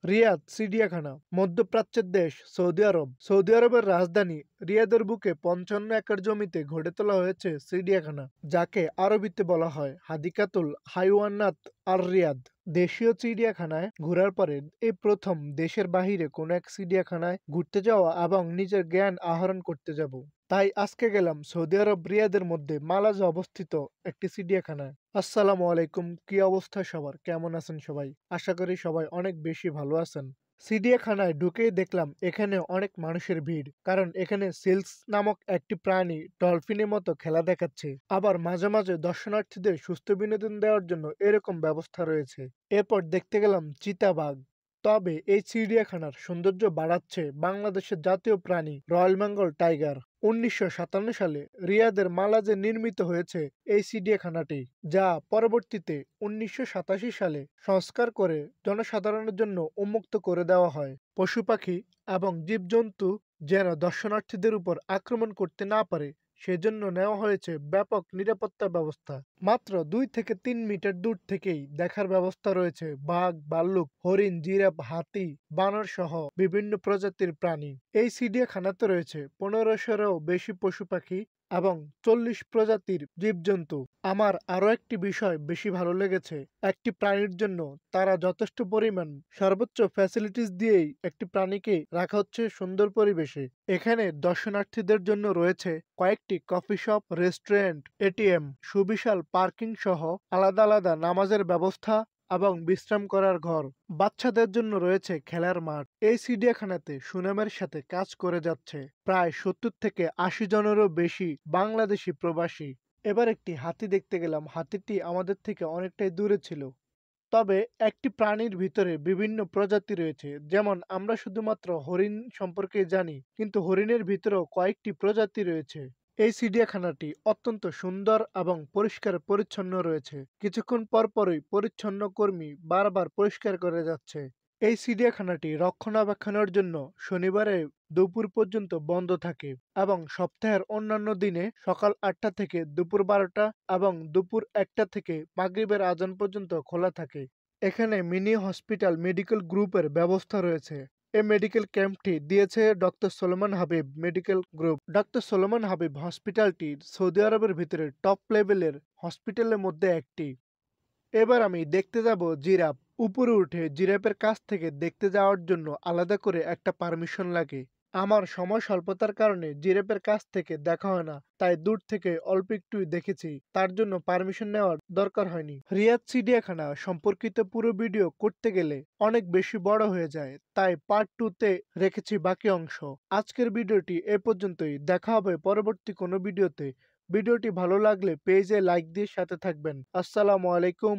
রিয়াদ চিড়িয়াখানা মধ্যপ্রাচ্যের দেশ সৌদি আরব। সৌদি আরবের রাজধানী রিয়াদের বুকে ৫৫ একর জমিতে গড়ে তোলা হয়েছে চিড়িয়াখানা, যাকে আরবিতে বলা হয় হাদিকাতুল হাইওয়ানাত আর রিয়াদ। দেশীয় চিড়িয়াখানায় ঘোরার পরে এই প্রথম দেশের বাহিরে কোনো এক চিড়িয়াখানায় ঘুরতে যাওয়া এবং নিজের জ্ঞান আহরণ করতে যাব। তাই আজকে গেলাম সৌদি আরব রিয়াদের মধ্যে মালাজে অবস্থিত একটি চিড়িয়াখানায়। আসসালামু আলাইকুম, কি অবস্থা সবার? কেমন আছেন সবাই? আশা করি সবাই অনেক বেশি ভালো আছেন। চিড়িয়াখানায় ঢুকেই দেখলাম এখানে অনেক মানুষের ভিড়, কারণ এখানে সিল্কস নামক একটি প্রাণী ডলফিনের মতো খেলা দেখাচ্ছে। আবার মাঝে মাঝে দর্শনার্থীদের সুস্থ বিনোদন দেওয়ার জন্য এরকম ব্যবস্থা রয়েছে। এরপর দেখতে গেলাম চিতাবাঘ। তবে এই চিড়িয়াখানার সৌন্দর্য বাড়াচ্ছে বাংলাদেশের জাতীয় প্রাণী রয়্যাল বেঙ্গল টাইগার। ১৯৫৭ সালে রিয়াদের মালাজে নির্মিত হয়েছে এই চিড়িয়াখানাটি, যা পরবর্তীতে ১৯৮৭ সালে সংস্কার করে জনসাধারণের জন্য উন্মুক্ত করে দেওয়া হয়। পশু পাখি এবং জীবজন্তু যেন দর্শনার্থীদের উপর আক্রমণ করতে না পারে, সেজন্য নেওয়া হয়েছে ব্যাপক নিরাপত্তা ব্যবস্থা। মাত্র ২ থেকে ৩ মিটার দূর থেকেই দেখার ব্যবস্থা রয়েছে বাঘ, ভাল্লুক, হরিণ, জিরাফ, হাতি, বানর সহ বিভিন্ন প্রজাতির প্রাণী। এই চিড়িয়াখানাতে রয়েছে ১৫০০-এরও বেশি পশু পাখি এবং ৪০ প্রজাতির জীবজন্তু। আমার আরো একটি বিষয় বেশি ভালো লেগেছে, একটি প্রাণীর জন্য তারা যথেষ্ট পরিমাণ সর্বোচ্চ ফ্যাসিলিটিস দিয়েই একটি প্রাণীকে রাখা হচ্ছে সুন্দর পরিবেশে। এখানে দর্শনার্থীদের জন্য রয়েছে কয়েকটি কফি শপ, রেস্টুরেন্ট, এটিএম, সুবিশাল পার্কিং সহ আলাদা আলাদা নামাজের ব্যবস্থা এবং বিশ্রাম করার ঘর। বাচ্চাদের জন্য রয়েছে খেলার মাঠ। এই চিড়িয়াখানাতে সুনামের সাথে কাজ করে যাচ্ছে প্রায় ৭০ থেকে ৮০ জনেরও বেশি বাংলাদেশি প্রবাসী। এবার একটি হাতি দেখতে গেলাম। হাতিটি আমাদের থেকে অনেকটাই দূরে ছিল। তবে একটি প্রাণীর ভিতরে বিভিন্ন প্রজাতি রয়েছে। যেমন আমরা শুধুমাত্র হরিণ সম্পর্কে জানি, কিন্তু হরিণের ভিতরেও কয়েকটি প্রজাতি রয়েছে। এই চিড়িয়াখানাটি অত্যন্ত সুন্দর এবং পরিষ্কার পরিচ্ছন্ন রয়েছে। কিছুক্ষণ পর পরই পরিচ্ছন্ন কর্মী বারবার পরিষ্কার করে যাচ্ছে। এই চিড়িয়াখানাটি রক্ষণাবেক্ষণের জন্য শনিবারে দুপুর পর্যন্ত বন্ধ থাকে এবং সপ্তাহের অন্যান্য দিনে সকাল ৮টা থেকে দুপুর ১২টা এবং দুপুর ১টা থেকে মাগরিবের আজান পর্যন্ত খোলা থাকে। এখানে মিনি হসপিটাল মেডিকেল গ্রুপের ব্যবস্থা রয়েছে। এই মেডিকেল ক্যাম্পটি দিয়েছে doctor Solomon Habib medical group. Doctor Solomon Habib হসপিটালটি সৌদি আরবের ভিতরে টপ লেভেলের হসপিটালের মধ্যে একটি। এবার আমি দেখতে যাব জিরাফ। উপরে উঠে জিরাফের কাছ থেকে দেখতে যাওয়ার জন্য আলাদা করে একটা পারমিশন লাগে। আমার সময় স্বল্পতার কারণে জিরাফের কাছ থেকে দেখা হয় না, তাই দূর থেকে অল্প একটুই দেখেছি। তার জন্য পারমিশন নেওয়ার দরকার হয়নি। রিয়াদ চিড়িয়াখানা সম্পর্কিত পুরো ভিডিও করতে গেলে অনেক বেশি বড় হয়ে যায়, তাই পার্ট 2 তে রেখেছি বাকি অংশ। আজকের ভিডিওটি এ পর্যন্তই। দেখা হবে পরবর্তী কোনো ভিডিওতে। ভিডিওটি ভালো লাগলে পেজে লাইক দিয়ে সাথে থাকবেন। আসসালামু আলাইকুম।